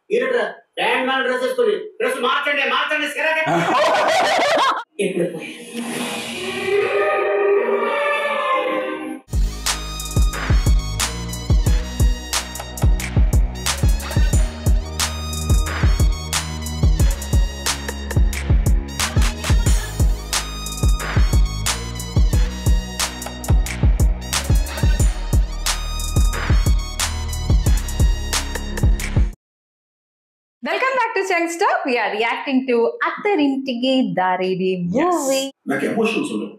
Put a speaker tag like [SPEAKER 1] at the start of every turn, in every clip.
[SPEAKER 1] ఈరట్రా band man dress వేసుకొని dress మార్చండి సిరాగా ఎప్పుడు
[SPEAKER 2] Welcome back to Changster. We are reacting to Attarintige Daredi movie.
[SPEAKER 3] నాకు emotions ఉండవు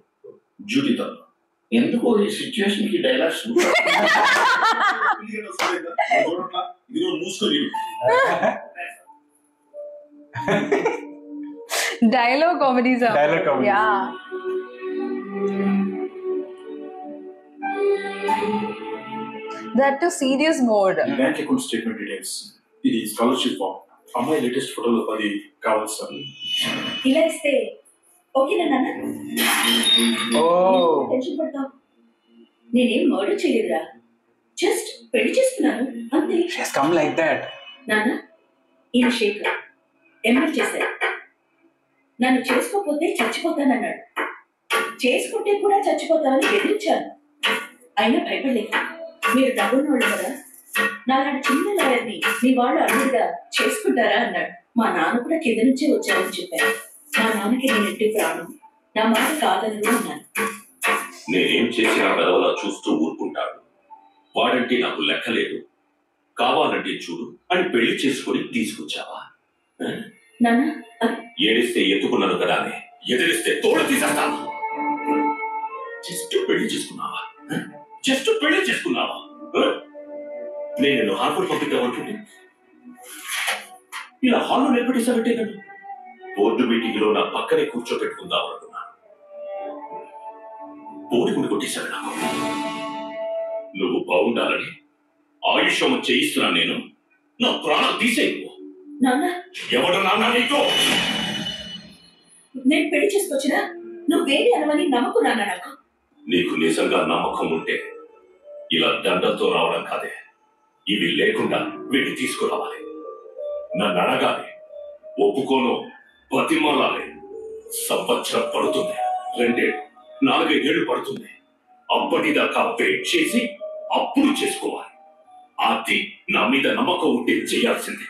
[SPEAKER 3] డ్యూటీతో ఎందుకో ఈ సిచ్యువేషన్ కి డైలాగ్స్ ఇది మూసుకొని
[SPEAKER 2] Dialogue comedy song.
[SPEAKER 4] Dialogue comedy.
[SPEAKER 2] Yeah. That too serious mode.
[SPEAKER 3] Bank account statement details ఇది స్కాలర్షిప్ ఫామ్ అమ్మాయి లేటెస్ట్ ఫోటోలో అది కావాలి సార్
[SPEAKER 5] ఇలా ఇస్తే ఓకేనా నాన్న టెన్షన్ పడతావు నేనేం మర్డర్ చేయలేదురా జస్ట్ పెళ్లి చేస్తున్నాను అంతే
[SPEAKER 4] She's come like that.
[SPEAKER 5] నాన్న ఈయన శేఖర్ ఎంఎల్ చేశారు నన్ను చేసుకోకపోతే చచ్చిపోతానన్నాడు చేసుకుంటే కూడా చచ్చిపోతానని బెదిరించాను అయినా భయపడలేదు మీరు డబ్బున్నోళ్ళు కదా నాలాంటి చిన్న లాయర్ని మీ వాళ్ళు అడుగుగా చేసుకుంటారా అన్నాడు మా నాన్న కూడా కింద నుంచే వచ్చారని చెప్పారు మా నాన్నకి నేనెట్టి ప్రాణం నా మాట కాదని అన్నాను
[SPEAKER 3] నేనేం చేసినా పెదవలా చూస్తూ ఊరుకుంటాడు వాడంటే నాకు లెక్కలేదు కావాలంటే చూడు అని పెళ్లి చేసుకుని తీసుకొచ్చావా
[SPEAKER 5] నాన్న
[SPEAKER 3] ఏడిస్తే ఎత్తుకున్నాను కదా అని ఎదిరిస్తే తోడు తీసేస్తాను జస్ట్ పెళ్లి చేసుకున్నావా నేను హార్బర్ పంపిద్దామంటుంటే ఇలా హాల్లో నిలబెట్టేసాబట్టే కదా బోర్డు మీటింగ్ లో నా పక్కనే కూర్చోబెట్టుకుందాం అనుకున్నాను బోర్డు కొట్టేశాడు నాకు నువ్వు బాగుండాలని ఆయుష్యం చేయిస్తున్నా నేను నా ప్రాణం తీసేయకు ఎవడు నాన్న నీకు
[SPEAKER 5] నేను పెళ్లి చేసుకొచ్చినా నువ్వేమి అనవని నమ్మకం నాన్న నాకు
[SPEAKER 3] నీకు నిజంగా నమ్మకం ఉంటే ఇలా దండంతో రావడం కాదే ఇవి లేకుండా వీటిని తీసుకురావాలి నన్ను అడగాలి ఒప్పుకోను బతిమాలాలి సంవత్సరం పడుతుంది 2-4 ఏళ్ళు పడుతుంది అప్పటిదాకా వెయిట్ చేసి అప్పుడు చేసుకోవాలి అది నా మీద నమ్మకం ఉంటే చేయాల్సిందే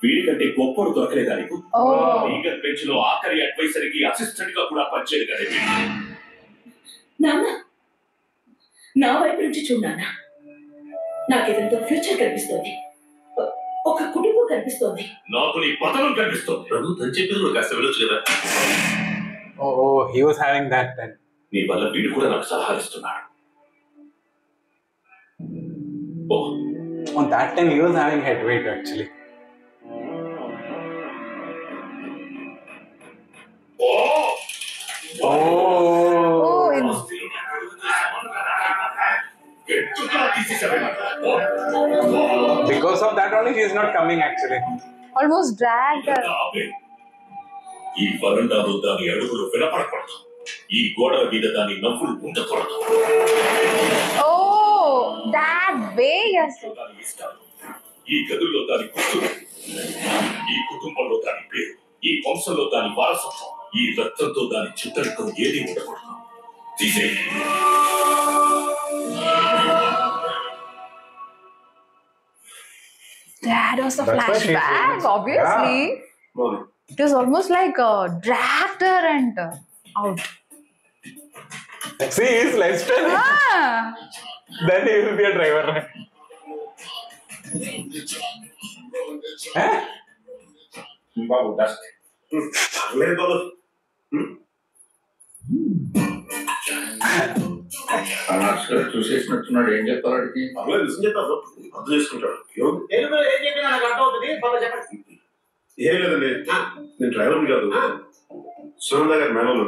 [SPEAKER 3] వీడికంటే గొప్పడు దొరకలేదా నీకు లీగల్ బెంచ్ లో ఆఖరి అడ్వైజర్కి అసిస్టెంట్ గా కూడా పనిచేయదు కదా
[SPEAKER 5] నాన్న నా వైపు నుంచి చూడన్నా నాకెంతో ఫ్యూచర్ కనిపిస్తోంది ఒక కుటుంబం కనిపిస్తోంది
[SPEAKER 3] నాకు నీ పతనం కనిపిస్తోంది ప్రభు తను చెప్పేది కాస్త వెళ్ళొచ్చు కదా
[SPEAKER 4] Oh, he was having that then.
[SPEAKER 3] నీ వల్ల వీడు కూడా నాకు సలహా ఇస్తున్నాడు
[SPEAKER 4] On that time he was having head weight actually. Because of that only she is not coming actually.
[SPEAKER 2] Almost dragged her.
[SPEAKER 3] ఈ వరండాలో దాని అడుగులు వినపడకూడదు ఈ గోడ మీద దాని నవ్వులు ఉండకూడదు
[SPEAKER 2] Oh, that way, yes.
[SPEAKER 3] దాని ఇష్టాలు ఈ గదుల్లో దాని గుర్తులు ఈ కుటుంబంలో దాని పేరు ఈ వంశంలో దాని వారసత్వం ఈ రక్తంతో దాని చిత్తరికం ఏది ఉండకూడదు తీసేయి
[SPEAKER 2] That was a flashback, obviously.
[SPEAKER 3] Yeah.
[SPEAKER 2] It was almost like dragged her and out.
[SPEAKER 4] See his lifestyle. Then he will be a driver.
[SPEAKER 3] Babu dust లేదు బాబు చూసేసినట్టున్నాడు ఏం చెప్తారు అడిగి నిజం చెప్తారు అర్థం చేసుకుంటాడు ఏం లేదండి నేను డ్రైవర్ కాదు సునంద గారి మేనలు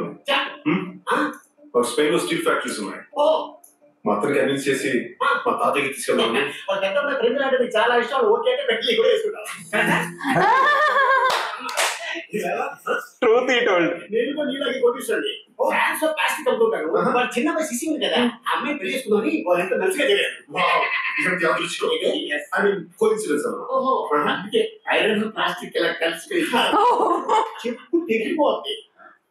[SPEAKER 3] స్పెయిన్ లో స్టీల్ ఫ్యాక్టరీస్ ఉన్నాయి మా అతనికి కన్విన్స్ చేసి మా తాతకి తీసుకెళ్తాను
[SPEAKER 1] చాలా ఇష్టం ఓకే అంటే పెట్టి కూడా వేసుకుంటాను
[SPEAKER 4] Truth truth he told.
[SPEAKER 1] నేను కూడా నీలాగే కొట్టిస్తాండి ఫ్యాన్స్ ప్లాస్టిక్ అనుకుంటాను వాళ్ళు చిన్న అమ్మాయి సిసి ఉంది కదా అమ్మాయి పెళ్లి చేసుకుని వాళ్ళు ఎంత మంచిగా తెలియదు ఓహో అందుకే ఐరన్ ప్లాస్టిక్ ఇలా కలిసి చెప్పు తెగిపోద్ది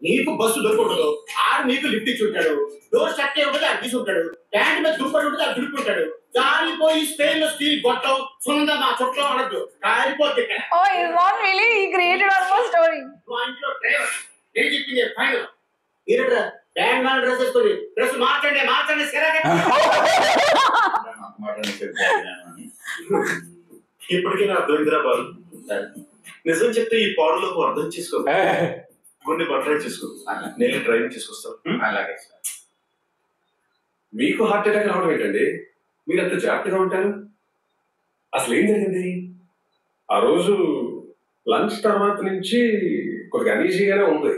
[SPEAKER 1] నీకు బస్సు దొరుకుంటాడు ఆడు నీకు లిఫ్ట్ ఇచ్చి ఉంటాడు డోర్ స్టక్ అయ్యి ఉంటుంది అది తీసుకుంటాడు ప్యాంట్ మీద దుప్పటి ఉంటుంది అది దుడుకుంటాడు జారిపోయి స్పెయిన్ లో స్టీల్ గొట్టం సున్నం మా చుట్టూ అనద్దు కాలిపోద్ది ఇక్కడ
[SPEAKER 2] Oh, it's not really. He created one more story.
[SPEAKER 1] మా ఇంట్లో డ్రైవర్ నేను చెప్పింది ఫైనల్ ఈరట్రా బ్యాండ్ మ్యాన్ డ్రెస్ వేసుకొని డ్రెస్ మార్చండి సిరాకే
[SPEAKER 6] ఇప్పటికీ నా అర్థమైందిరా బాలు నిజం చెప్తే ఈ పాడులోకి అర్థం చేసుకో కొన్ని బట్టలు చేసుకో నేను డ్రైవింగ్ చేసుకొస్తాను
[SPEAKER 1] అలాగే
[SPEAKER 6] మీకు హార్ట్ అటాక్ రావడం ఏంటండి మీరు అంత జాగ్రత్తగా ఉంటారు అసలు ఏం జరిగింది ఆ రోజు లంచ్ తర్వాత నుంచి కొద్దిగా అనీజీగానే ఉంది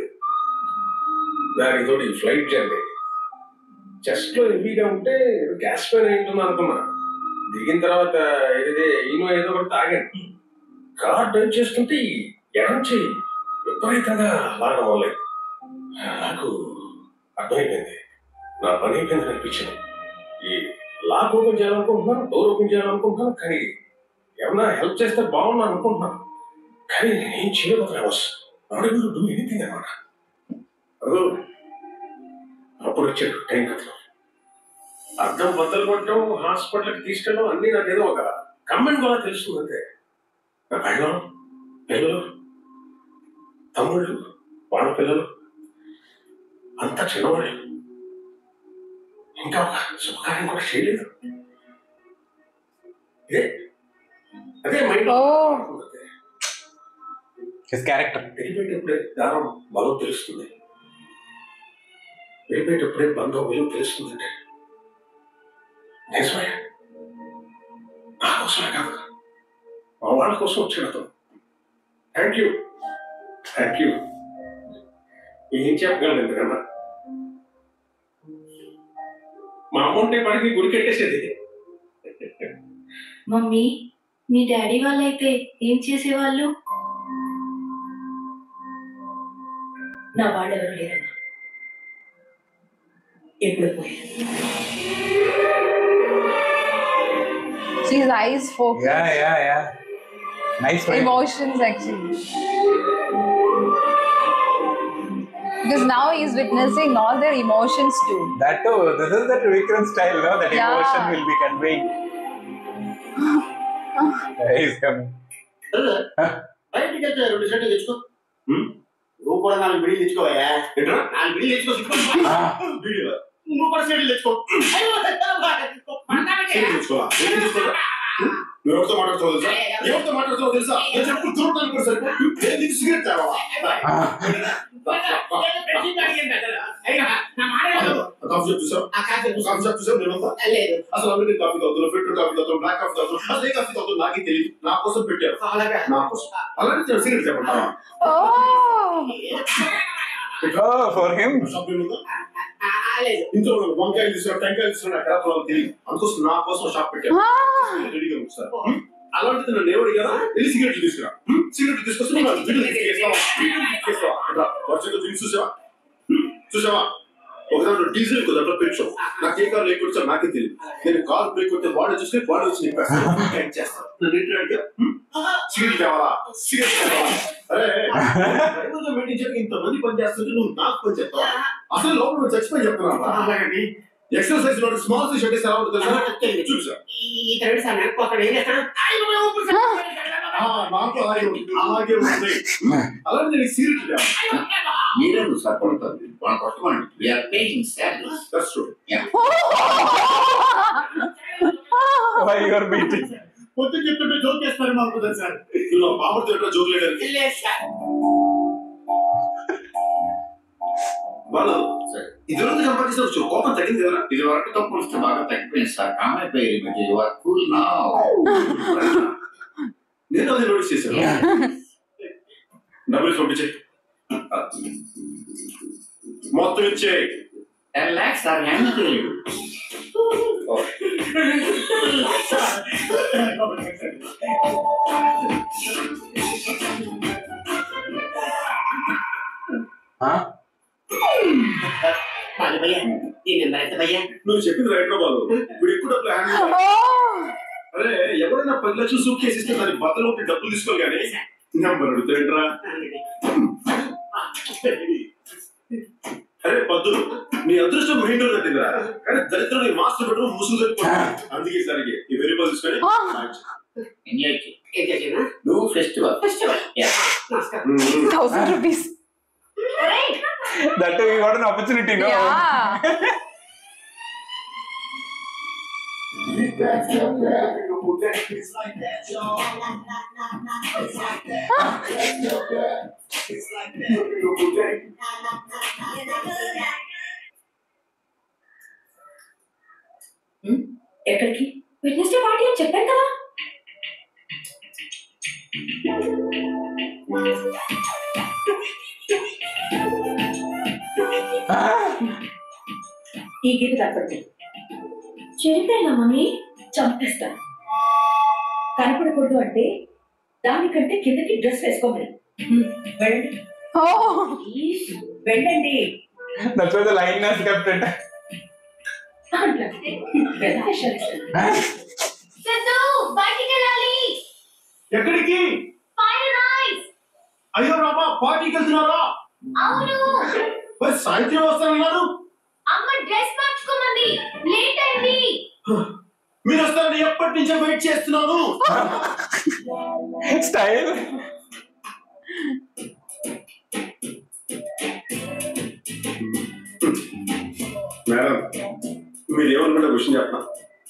[SPEAKER 6] దానికి తోటి ఫ్లైట్ జర్నీ చెస్ట్ లో హెవీగా ఉంటే గ్యాస్ పైన ఏంటుంది అనుకున్నా దిగిన తర్వాత ఏదో ఒకటి తాగాను కార్ డ్రైవ్ చేస్తుంటే ఎడం చెయ్యి విపరీతంగా లాగడం వల్లే నాకు అర్థమైపోయింది నా పని అయిపోయిందని అనిపించింది ఈ లాక్ ఓపెన్ చేయాలనుకుంటున్నాను డోర్ ఓపెన్ చేయాలనుకుంటున్నాను కానీ ఏమన్నా హెల్ప్ చేస్తే బాగున్నాను అనుకుంటున్నాను కానీ నేనేం చేయబోతున్నా అడుగులు డూ ఎనీథింగ్ అనమాట అప్పుడు వచ్చాడు టైం కథలో అర్థం బద్దలు కొట్టడం హాస్పిటల్కి తీసుకెళ్ళడం అన్నీ నాకేదో ఒక కమెంట్ కూడా తెలుస్తుంది అంతే నా పిల్లలు తమ్ముళ్ళు వాళ్ళ పిల్లలు అంతా చిన్నవాళ్ళు ఇంకా ఒక శుభకార్యం కూడా చేయలేదు అదే మైండ్
[SPEAKER 4] His character.
[SPEAKER 6] వెళ్ళిపోయేటప్పుడే దారం బలం తెలుస్తుంది వెళ్ళిపోయేటప్పుడే బంధం విలువ తెలుస్తుందంటే నిజమే నా కోసమే కాదు మా వాళ్ళ కోసం వచ్చాడు థ్యాంక్ యూ ఏం చెప్పగలను ఎందుకన్నా మా అమ్మంటే పడికి గుడి కట్టేసేది
[SPEAKER 5] మమ్మీ మీ డాడీ వాళ్ళైతే ఏం చేసేవాళ్ళు నా వాళ్ళెవరు లేరన్నా ఎప్పుడు పోయారు
[SPEAKER 2] His eyes focus.
[SPEAKER 4] Yeah. Nice way.
[SPEAKER 2] Emotions actually. Because now he's witnessing all their emotions too.
[SPEAKER 4] That too. This is that Vikram style, no? That
[SPEAKER 2] Yeah.
[SPEAKER 4] emotion will be conveyed. He's coming.
[SPEAKER 1] బయటికి వెళ్తే 2 షర్ట్లు తెచ్చుకో నువ్వు కూడా 4 బిడీలు తెచ్చుకోవా 4 బిడీలు తెచ్చుకో నువ్వు కూడా షర్ట్లు తెచ్చుకో
[SPEAKER 6] ఎవరితో మాట్లాడుతావు తెలుసా నేను చెప్పు చూడటానికి కూడా సరిపోయి సిగరెట్ తావా కాఫీ చూసావు నేను అసలు అమెరికన్ కాఫీ తాగుతున్నా ఫిల్టర్ కాఫీ తాగుతున్నా బ్లాక్ కాఫీ తాగుతున్నా అసలు ఏ కాఫీ తాగుతున్నా నాకే తెలియదు నా కోసం పెట్టారు నా కోసం అలాగే సిగరెట్ చెప్పండి
[SPEAKER 4] Oh, for him.
[SPEAKER 6] ఇంట్లో వంకాయలు తీసుకున్నా టెంకాయలు తీసుకున్నా ఎక్కడ తెలియదు అందుకోసం నా కోసం షాప్ పెట్టారు రెడీగా ఉంటారు అలాంటిది నన్ను ఎవరు కదా వెళ్ళి సిగరెట్లు తీసుకురా సిగరెట్లు తీసుకొస్తే చూసావా ఒక దాంట్లో డీజిల్ ఒక దాంట్లో పెట్రోల్ నాకు ఏ కార్ బ్రేక్ కొట్టా నాకే తెలియదు నేను కార్ బ్రేక్ కొడితే బాడీ చూస్తే బాడీ వచ్చి నేను చేస్తాను సిగరెట్ కావాలా అరే ఇంతమంది పని చేస్తుంటే నువ్వు నాకు పని చెప్తావా అసలు లోపల నువ్వు చచ్చిపోయి చెప్తున్నా ఎక్సర్సైజ్ లో స్మాల్ ఫిష్ అంటే ఎలా ఉంటుంది చూసా నాకు అలాగే ఉంది అలాగే నేను సీరియస్
[SPEAKER 1] మీరే నువ్వు సరిపడుతుంది వాళ్ళ కష్టమండి
[SPEAKER 4] Why you are beating?
[SPEAKER 1] పొద్దు చెప్తుంటే జోక్ చేస్తారు మాకు సార్
[SPEAKER 6] బాబుతో ఎట్లా జోక్ లేడారు వాళ్ళు ఇదివరకు సంపాదించవచ్చు కోపం తగ్గింది కదా
[SPEAKER 1] ఇది వరకు తప్పు వస్తే బాగా తగ్గిపోయింది సార్ కామైపోయి కూల్ నా
[SPEAKER 6] నేను అది నోటీస్ చేశాను డబ్బులు పంపించే మొత్తం ఇచ్చే
[SPEAKER 1] 10 lakhs సార్ హ్యాండ్ చేయలేదు భయ్యా ఈ నెంబర్ ఎంత భయ్యా?
[SPEAKER 6] నువ్వు చెప్పింది రైట్ లో బాబు. ఇప్పుడు ఎక్కువ డబ్బులు హ్యాండ్ అరే ఎవరైనా 10 లక్షలు సూట్ కేసు ఇస్తే దానికి బద్దలు ఒకటి డబ్బులు తీసుకోవాలి కానీ నెంబర్ అడుగుతాయంటరా. అరే పద్దులు నీ అదృష్టం మెయిన్ డోర్ కట్టిందిరా, కానీ దరిద్రం నీ మాస్టర్ బెడ్రూమ్ ముసుగు తప్పిపోతుంది. అందుకే సరికి ఈ వెరీ తీసుకొని
[SPEAKER 1] ఎంజాయ్ చేయనా? నువ్వు festival
[SPEAKER 2] 1000 rupees.
[SPEAKER 4] That we got an opportunity, no?
[SPEAKER 2] Yeah.
[SPEAKER 5] ఎక్కడికి? వెడ్నెస్డే పార్టీ అని చెప్పాను కదా. ఈ గీత కనపడుతుంది. చెరిపోయినా మమ్మీ చంపేస్తాను. కనపడకూడదు అంటే దానికంటే కిందకి డ్రెస్ వేసుకోమని. వెళ్ళండి వెళ్ళండి.
[SPEAKER 4] That's why the line has kept it.
[SPEAKER 1] ఎక్కడికి? అయ్యో రామా పార్టీకి వెళ్తున్నారా? మరి సాయంత్రం వస్తానన్నారు.
[SPEAKER 7] అమ్మ డ్రెస్ మార్చుకోమంది, లేట్ అయింది.
[SPEAKER 1] మీరు వస్తారని ఎప్పటి నుంచో వెయిట్ చేస్తున్నాను.
[SPEAKER 4] Style.
[SPEAKER 6] మేడం మీరు ఏమనుకుంటే విషయం చెప్పనా,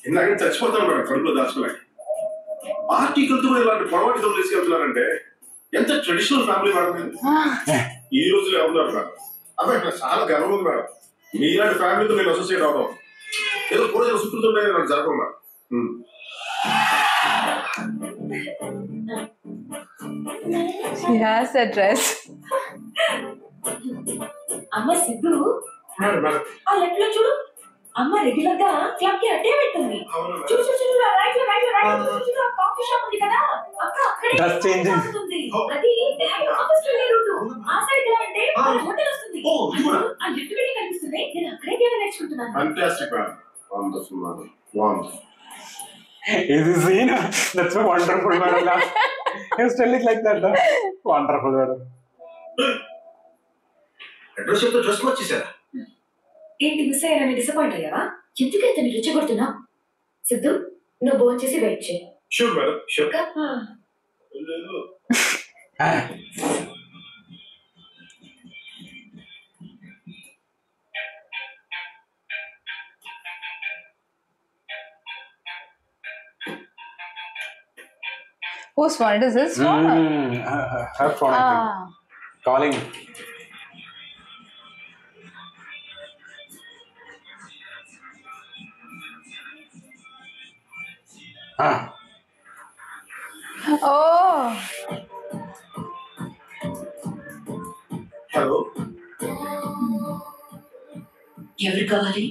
[SPEAKER 6] ఇందాక చచ్చిపోతాను మేడం కడుపులో దాచుకోలేక. ఆర్టికల్తో కూడా ఇలాంటి పొడవాటి దొంగలు తీసుకెళ్తున్నారంటే ఎంత ట్రెడిషనల్ ఫ్యామిలీ మేడం మీరు. ఈ రోజులో ఎవరున్నారు మేడం? అబ్బాయి నాకు చాలా గర్వం ఉంది మేడం. మీలాంటి ఫ్యామిలీతో నేను అసోసియేట్ అవడం ఏదో కూడా సుకృతుంటే నాకు జరగదు madam.
[SPEAKER 2] She has a dress.
[SPEAKER 5] అమ్మ సిద్ధు
[SPEAKER 6] మేడం మేడం
[SPEAKER 5] ఆ లెఫ్ట్ లో చూడు. అమ్మ రెగ్యులర్ గా క్లబ్ కి అట్టే వెళ్తుంది. చూడు చూడు చూడు రైట్ లో రైట్ లో రైట్ లో చూడు కాఫీ షాప్ ఉంది కదా అక్క అక్కడే
[SPEAKER 4] Just changing.
[SPEAKER 5] అది ఆఫీస్ లో రూట్. ఆ సైడ్ ఎలా అంటే హోటల్ వస్తుంది. ఆ లిఫ్ట్ వెళ్ళి కనిపిస్తుంది. నేను అక్కడే ధ్యానం నేర్చుకుంటున్నాను.
[SPEAKER 6] Fantastic madam. Wonderful madam. Wonderful.
[SPEAKER 4] Is this scene? That's so wonderful, madam. You still look like that, huh? Wonderful, madam.
[SPEAKER 6] Address చెప్తే డ్రెస్ వచ్చేసారా?
[SPEAKER 5] ఏంటి మిస్ అయ్యారని డిసప్పాయింట్ అయ్యావా? ఎందుకైతే నీ రెచ్చగొడుతున్నా? సిద్ధు నువ్వు భోజనం చేసి వెయిట్ చేయి.
[SPEAKER 6] Sure madam sure.
[SPEAKER 2] Whose phone? It is his phone?
[SPEAKER 4] Her phone, I think. Calling.
[SPEAKER 2] Oh.
[SPEAKER 1] Hello
[SPEAKER 5] ఎవరు కావాలి?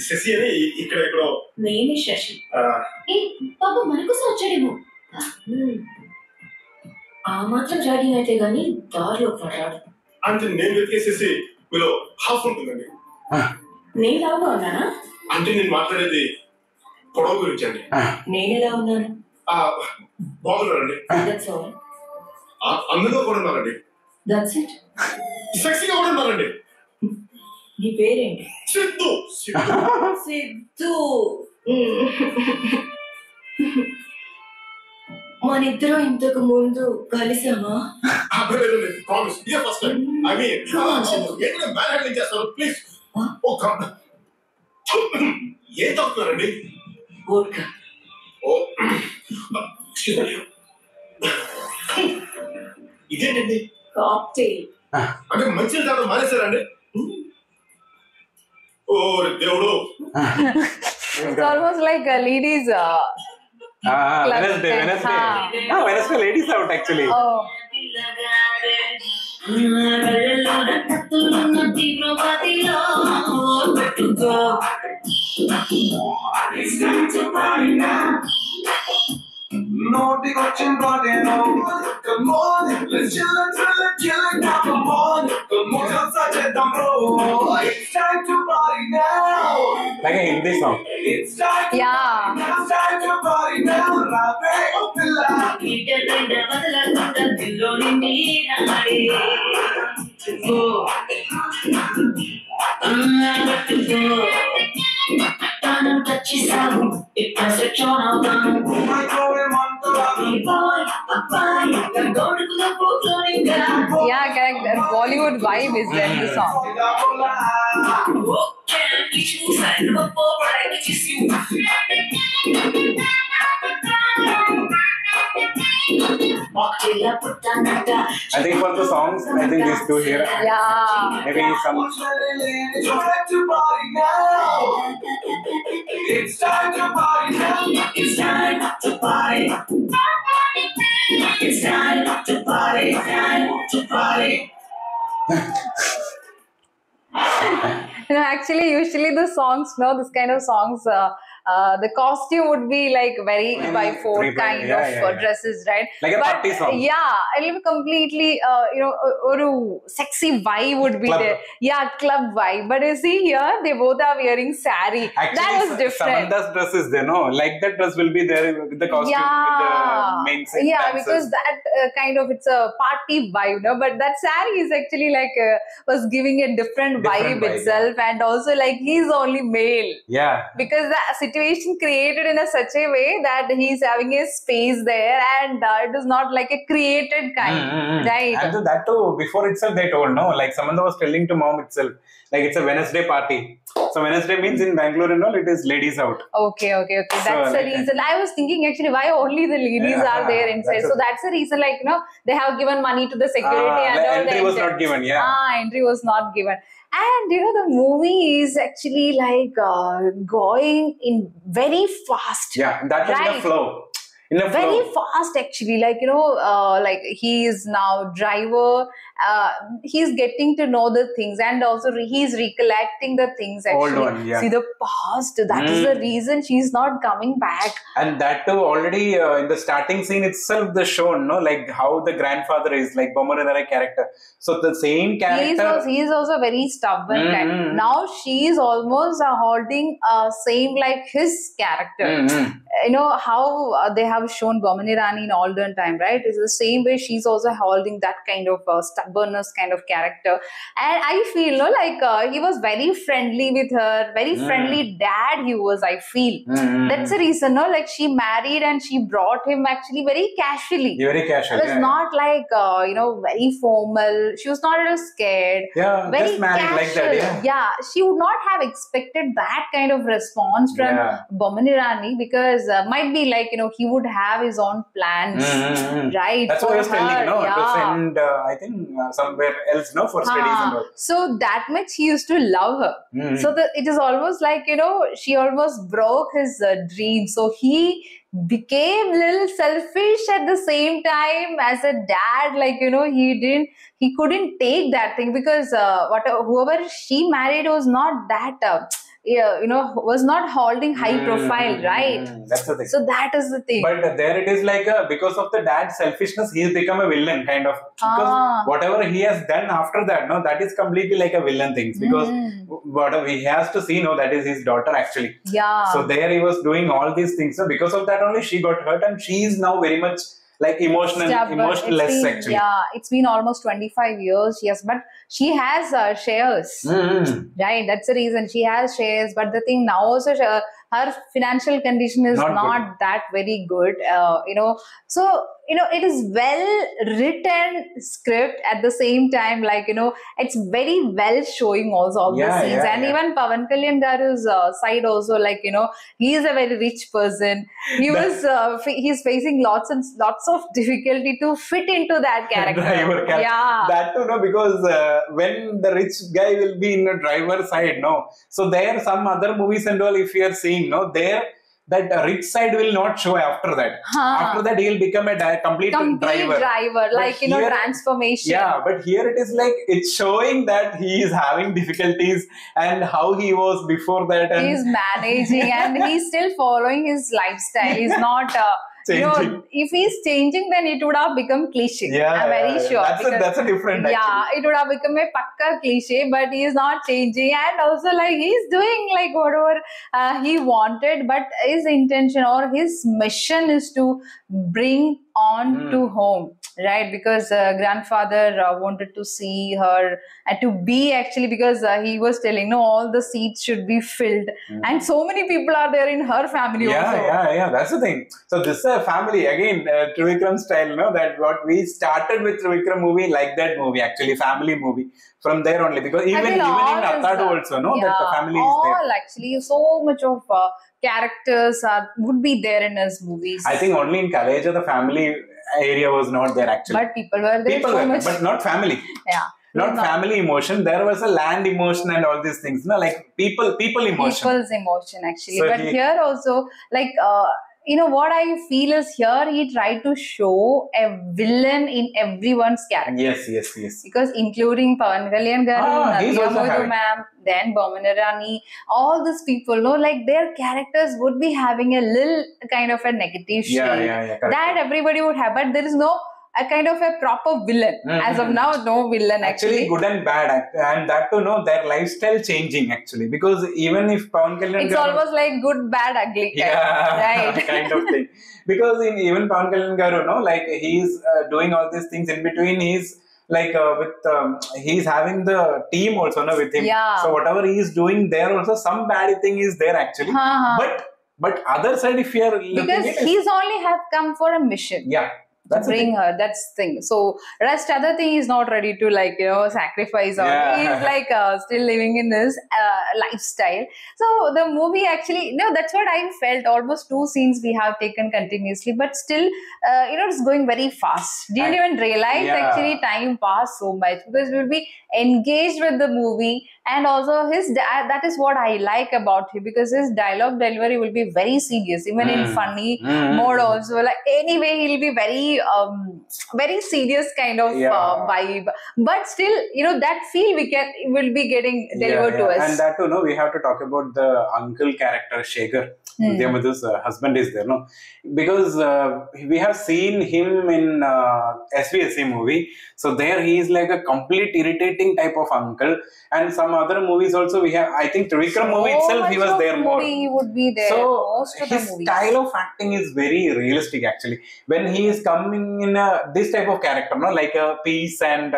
[SPEAKER 6] శశి అని ఇక్కడ ఎక్కడో.
[SPEAKER 5] నేనే శశి.
[SPEAKER 7] ఏ పాప మన కోసం వచ్చాడేమో.
[SPEAKER 5] ఆ మాత్రం జాగింగ్ అయితే గానీ దారిలో పడ్డాడు.
[SPEAKER 6] అంటే నేను వెతికేసేసి మీలో హాఫ్ ఉంటుందండి.
[SPEAKER 5] నేను లావుగా ఉన్నానా?
[SPEAKER 6] అంటే నేను మాట్లాడేది పొడవు గురించి అండి.
[SPEAKER 5] నేనెలా ఉన్నాను?
[SPEAKER 6] బాగున్నారండి.
[SPEAKER 5] That's all.
[SPEAKER 6] అందులో కూడా ఉన్నారండి.
[SPEAKER 5] That's it.
[SPEAKER 6] సెక్సీగా కూడా ఉన్నారండి.
[SPEAKER 5] నీ పేరేంటి?
[SPEAKER 6] సిద్ధు.
[SPEAKER 5] సిద్ధు. మనిద్దరం ఇంతకు ముందు కలిసామా?
[SPEAKER 6] ప్రామిస్ ఇదే ఫస్ట్ టైం. ఐ మీన్ ఎక్కడ మ్యాన్ హ్యాండ్లింగ్ చేస్తారు ప్లీజ్. ఓ గాడ్ ఏం తాగుతున్నారండి?
[SPEAKER 5] వోడ్కా.
[SPEAKER 6] ఓ ఇదేంటండి?
[SPEAKER 5] కాక్టైల్.
[SPEAKER 6] అంటే మంచిగా తాగడం మానేశారండి? ఓ దేవుడు.
[SPEAKER 2] It's almost like a ladies
[SPEAKER 4] Wednesday. Wednesday ladies out actually.
[SPEAKER 2] Oh.
[SPEAKER 8] Come on, let's chill it, come on, come on, let's
[SPEAKER 1] Oh, it's time to party now.
[SPEAKER 4] Like a Hindi song.
[SPEAKER 1] It's time to
[SPEAKER 2] Yeah.
[SPEAKER 1] It's time to party now. Raave o pilla. Microwave mantra.
[SPEAKER 2] Yeah, correct. That Bollywood vibe is there in the song.
[SPEAKER 4] I think for the songs, I think these two here.
[SPEAKER 2] Yeah.
[SPEAKER 4] Maybe some.
[SPEAKER 1] It's time to party now. It's time to party now. It's time to party. It's time to party. Time to party.
[SPEAKER 2] Actually, usually the songs, this kind of songs, the costume would be like very by four
[SPEAKER 4] Three by-
[SPEAKER 2] kind
[SPEAKER 4] yeah,
[SPEAKER 2] of
[SPEAKER 4] yeah, yeah.
[SPEAKER 2] dresses, right?
[SPEAKER 4] Like a
[SPEAKER 2] But,
[SPEAKER 4] party song.
[SPEAKER 2] Yeah, it'll be completely, a sexy vibe would be
[SPEAKER 4] Club.
[SPEAKER 2] there. Yeah, club vibe. But you see here, they both are wearing sari.
[SPEAKER 4] Actually,
[SPEAKER 2] That was different.
[SPEAKER 4] Samantha's dress is there, no? Like that dress will be there with the costume,
[SPEAKER 2] Yeah,
[SPEAKER 4] with the main
[SPEAKER 2] yeah,
[SPEAKER 4] dancers.
[SPEAKER 2] because that kind of it's a party vibe, no? But that sari is actually like was giving a different vibe
[SPEAKER 4] vibe,
[SPEAKER 2] itself, and also like he's only male
[SPEAKER 4] Yeah.
[SPEAKER 2] because the situation created in a such a way that he's having a space there, and it is not like a created kind, right?
[SPEAKER 4] And that too, before itself they told, no? Like Samantha was telling to mom itself, like it's a Wednesday party. So Wednesday means in Bangalore and all, it is ladies out.
[SPEAKER 2] Okay. That's
[SPEAKER 4] So,
[SPEAKER 2] the
[SPEAKER 4] like,
[SPEAKER 2] reason. I was thinking actually why only the ladies
[SPEAKER 4] Yeah,
[SPEAKER 2] are there inside.
[SPEAKER 4] that's
[SPEAKER 2] So that's the reason, like, they have given money to the security and
[SPEAKER 4] like
[SPEAKER 2] all.
[SPEAKER 4] entry
[SPEAKER 2] the
[SPEAKER 4] was not given, yeah.
[SPEAKER 2] Entry was not given. And, the movie is actually like going in very fast.
[SPEAKER 4] Yeah, that was in
[SPEAKER 2] Right.
[SPEAKER 4] a flow. In a
[SPEAKER 2] Very
[SPEAKER 4] flow.
[SPEAKER 2] fast actually, like like he is now driver, he's getting to know the things, and also he's recollecting the things actually.
[SPEAKER 4] Old one, yeah.
[SPEAKER 2] See the past, that is the reason she's not coming back.
[SPEAKER 4] And that too, already in the starting scene itself, they shown, no, like how the grandfather is, like Bomaranara character. So the same character.
[SPEAKER 2] He is also very stubborn kind. Now she is almost holding same like his character. How they have shown Bomani Rani in olden time, right? It's the same way she's also holding that kind of stubbornness kind of character. And I feel, he was very friendly with her, very friendly dad he was, I feel. That's the reason, like she married and she brought him actually very casually.
[SPEAKER 4] Very casual.
[SPEAKER 2] It was not like, very formal. She was not at all scared.
[SPEAKER 4] Yeah,
[SPEAKER 2] Very
[SPEAKER 4] just married
[SPEAKER 2] casual.
[SPEAKER 4] like that, yeah.
[SPEAKER 2] She would not have expected that kind of response from Bomani Rani because might be like, he would have his own plans, right?
[SPEAKER 4] That's what I was
[SPEAKER 2] for
[SPEAKER 4] telling,
[SPEAKER 2] her,
[SPEAKER 4] to send, I think, somewhere else, for studies and all.
[SPEAKER 2] So that much he used to love her. So it is almost like, she almost broke his dream. So he became a little selfish at the same time as a dad. Like, he couldn't take that thing because whoever she married was not that, was not holding high profile, right?
[SPEAKER 4] That's the thing.
[SPEAKER 2] So that is the thing.
[SPEAKER 4] But there it is like, because of the dad's selfishness, he's become a villain, kind of. Because whatever he has done after that, that is completely like a villain thing. Because whatever he has to see, that is his daughter actually.
[SPEAKER 2] Yeah.
[SPEAKER 4] So there he was doing all these things. So because of that only, she got hurt, and she is now very much like emotionless actually.
[SPEAKER 2] Yeah, it's been almost 25 years. Yes, but she has shares, right? That's the reason she has shares. But the thing now also, her financial condition is not that very good. So it is well written script at the same time. Like it's very well showing also all the scenes, and even Pavan Kalyan Garu's side also. Like he is a very rich person. He was he's facing lots of difficulty to fit into that character.
[SPEAKER 4] Driver character.
[SPEAKER 2] Yeah,
[SPEAKER 4] that too, because when the rich guy will be in the driver side, so there some other movies and all, if you are seeing, there that rich side will not show after that. After that, he will become a complete driver.
[SPEAKER 2] Like
[SPEAKER 4] here,
[SPEAKER 2] transformation.
[SPEAKER 4] Yeah, but here it is like it's showing that he is having difficulties and how he was before that. And
[SPEAKER 2] he's managing and he's still following his lifestyle. He's not if he's changing, then it would have become cliche. I'm very sure.
[SPEAKER 4] That's a different.
[SPEAKER 2] It would have become a pakka cliche, but he is not changing, and also like he's doing like whatever he wanted, but his intention or his mission is to bring on to home, right? Because grandfather wanted to see her and to be actually, because he was telling no, all the seats should be filled, and so many people are there in her family also.
[SPEAKER 4] That's the thing. So this is a family again, Trivikram style, no? That what we started with Trivikram movie, like that movie actually, family movie. From there only, because even in Athadu also, no, that the family is there.
[SPEAKER 2] All actually, so much of characters would be there in his movies.
[SPEAKER 4] I think only in Kaleja the family area was not there actually.
[SPEAKER 2] But people were there. Much.
[SPEAKER 4] But not family. Not family emotion. There was a land emotion and all these things. No, like people emotion.
[SPEAKER 2] People's emotion actually. So but here also, like what I feel is here he tried to show a villain in everyone's character.
[SPEAKER 4] Yes.
[SPEAKER 2] Because including Pawan Kalyan garu, Nadia Murthy ma'am, then Bomina Rani, all these people, like their characters would be having a little kind of a negative shade that everybody would have, but there is no a kind of a proper villain. As of now, no villain actually.
[SPEAKER 4] Good and bad, and that to know their lifestyle changing actually, because even if Pawan Kalyan
[SPEAKER 2] it's almost like good, bad, ugly kind, right?
[SPEAKER 4] kind of thing. Because in even Pawan Kalyan garu, like he's doing all these things in between. He's like he's having the team also with him. So whatever he is doing there also, some bad thing is there actually. But other side, if you are looking
[SPEAKER 2] because he's only have come for a mission.
[SPEAKER 4] That's
[SPEAKER 2] bring her, that's the thing. So rest other thing is not ready to sacrifice or he's like still living in this lifestyle. So the movie actually, that's what I felt. Almost 2 scenes we have taken continuously, but still it's going very fast. Didn't even realize actually time passed so much, because we'll be engaged with the movie. And also that is what I like about him, because his dialogue delivery will be very serious, even in funny mode also. Like anyway, he'll be very very serious kind of vibe, but still that feel will be getting delivered to us.
[SPEAKER 4] And that we have to talk about the uncle character Shekhar. Vidyamadhu's husband is there, no? Because we have seen him in SVSC movie. So there he is like a complete irritating type of uncle. And some other movies also we have. I think Trivikram movie itself he was there more.
[SPEAKER 2] He would be there.
[SPEAKER 4] So
[SPEAKER 2] most of
[SPEAKER 4] his style of acting is very realistic actually. When he is coming in this type of character, no, like a peace and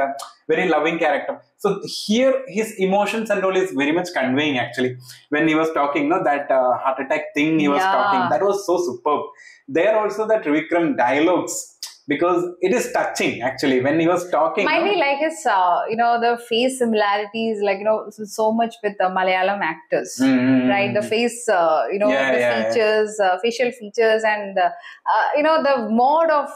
[SPEAKER 4] very loving character. So here his emotions and all is very much conveying actually. When he was talking, that heart attack thing he was talking, that was so superb. There also the Trivikram dialogues, because it is touching actually when he was talking.
[SPEAKER 2] Might be like his the face similarities, like so much with the Malayalam actors, right? The face the features, facial features, and the mode of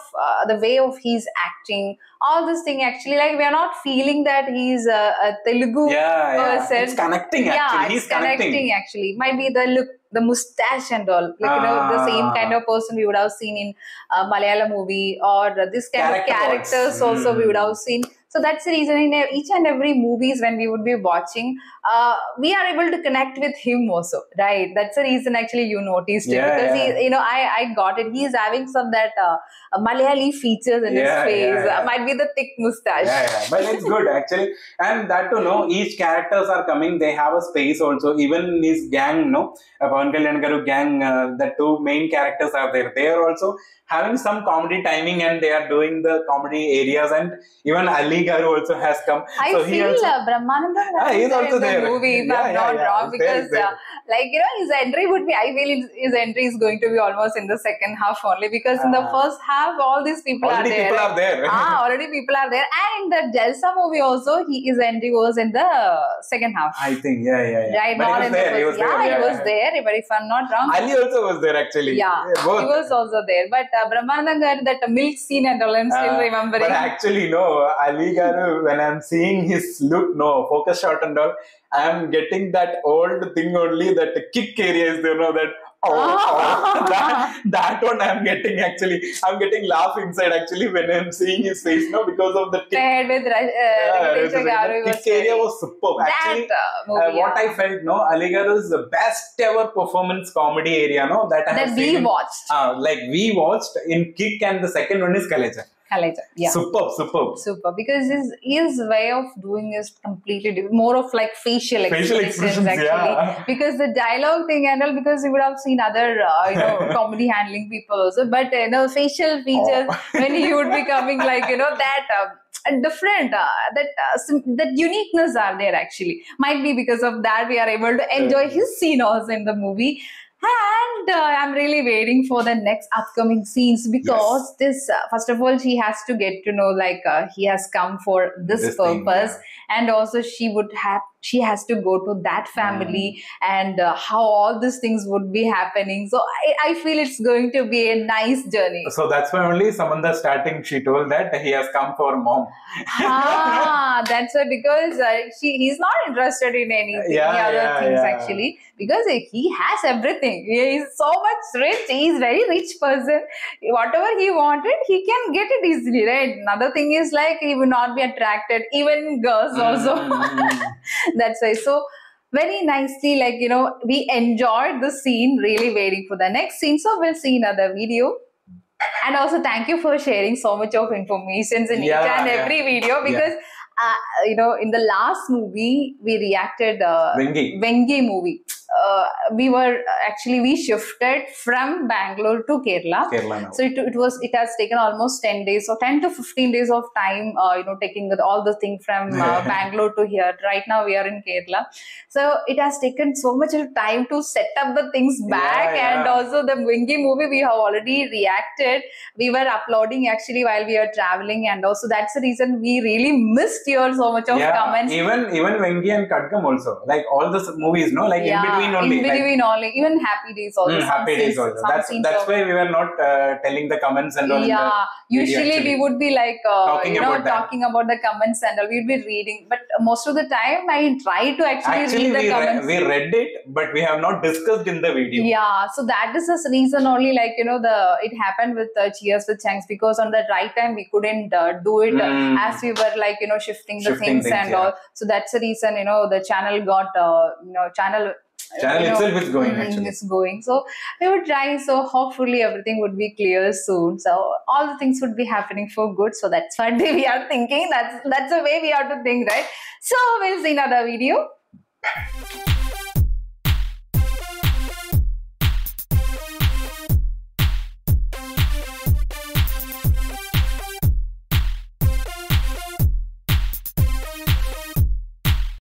[SPEAKER 2] the way of his acting, all this thing actually, like we are not feeling that he's a Telugu person.
[SPEAKER 4] It's connecting actually. He's
[SPEAKER 2] connecting actually. Might be the look, the mustache and all, like the same kind of person we would have seen in Malayalam movie, or this kind of characters also we would have seen. So that's the reason in each and every movies when we would be watching, we are able to connect with him also, right? That's the reason actually you noticed it, because he, I got it. He is having some that Malayali features in his face. Might be the thick mustache.
[SPEAKER 4] But it's good actually, and that each characters are coming. They have a space also. Even his gang, Pawan Kalyan garu gang, the 2 main characters are there. They are also having some comedy timing, and they are doing the comedy areas, and even Ali Garu also has come.
[SPEAKER 2] I feel Brahmanandam
[SPEAKER 4] is also
[SPEAKER 2] in the movie, if I'm not wrong, because his entry would be, I feel his entry is going to be almost in the second half only, because in the first half all these people are there. Already people are there, and in the Jalsa movie also his entry was in the second half,
[SPEAKER 4] I think.
[SPEAKER 2] Right,
[SPEAKER 4] but
[SPEAKER 2] not in the first.
[SPEAKER 4] He was
[SPEAKER 2] there, but if I'm not wrong,
[SPEAKER 4] Ali also was there actually.
[SPEAKER 2] Both. He was also there, but Brahmanandam garu, that milk scene and all, I'm still remembering.
[SPEAKER 4] But actually Ali garu, when I'm seeing his look, focus shot and all, I am getting that old thing only, that kick area is there, that that one I'm getting actually. I'm getting laugh inside actually when I'm seeing his face now because of the
[SPEAKER 2] Paired with Ritesh Garu
[SPEAKER 4] kick area was superb. Actually, what I felt, no, Ali Garu's the best ever performance comedy area, no, that I have seen.
[SPEAKER 2] We watched.
[SPEAKER 4] Like we watched in Kick, and the second one is Kaleja.
[SPEAKER 2] Yeah.
[SPEAKER 4] Superb.
[SPEAKER 2] Because his way of doing is completely different. More of like facial expressions actually.
[SPEAKER 4] Yeah.
[SPEAKER 2] Because the dialogue thing and all, because you would have seen other comedy handling people also, but facial features when he would be coming like that different that uniqueness are there actually. Might be because of that we are able to enjoy his scene also in the movie. And I'm really waiting for the next upcoming scenes because this, first of all, she has to get to know he has come for this purpose, and also she has to go to that family and how all these things would be happening. So I feel it's going to be a nice journey.
[SPEAKER 4] So that's why only Samantha starting she told that he has come for mom.
[SPEAKER 2] That's why, because he's not interested in any other things actually, because he has everything. He is so much rich. He is very rich person. Whatever he wanted, he can get it easily, right? Another thing is he will not be attracted, even girls also. That's why. So very nicely, we enjoyed the scene. Really waiting for the next scene. So we'll see another video. And also, thank you for sharing so much of information in each and every video, because in the last movie we reacted Vengi movie. We shifted from Bangalore to Kerala now. So it has taken almost 10 days or 10 to 15 days of time, taking all the thing from Bangalore to here. Right now we are in Kerala. So it has taken so much of time to set up the things back. And also the Vengi movie we have already reacted. We were uploading actually while we were traveling, and also that's the reason we really missed your so much of comments.
[SPEAKER 4] Even Vengi and Kadgam also, all the movies, no, in between only.
[SPEAKER 2] In between only, even Happy Days also.
[SPEAKER 4] Happy Days also. That's why we were not telling the comments and all.
[SPEAKER 2] Usually we would be talking about the comments and all. We'd be reading, but most of the time I try to actually read the comments.
[SPEAKER 4] We read it, but we have not discussed in the video.
[SPEAKER 2] Yeah, so that is the reason only. It happened with Cheers with Changs, because on the right time we couldn't do it as we were shifting the things and all. So that's the reason the channel got channel
[SPEAKER 4] itself is going actually.
[SPEAKER 2] It's going. So we would try. So hopefully everything would be clear soon. So all the things would be happening for good. So that's what we are thinking. That's the way we have to think, right? So we'll see another video.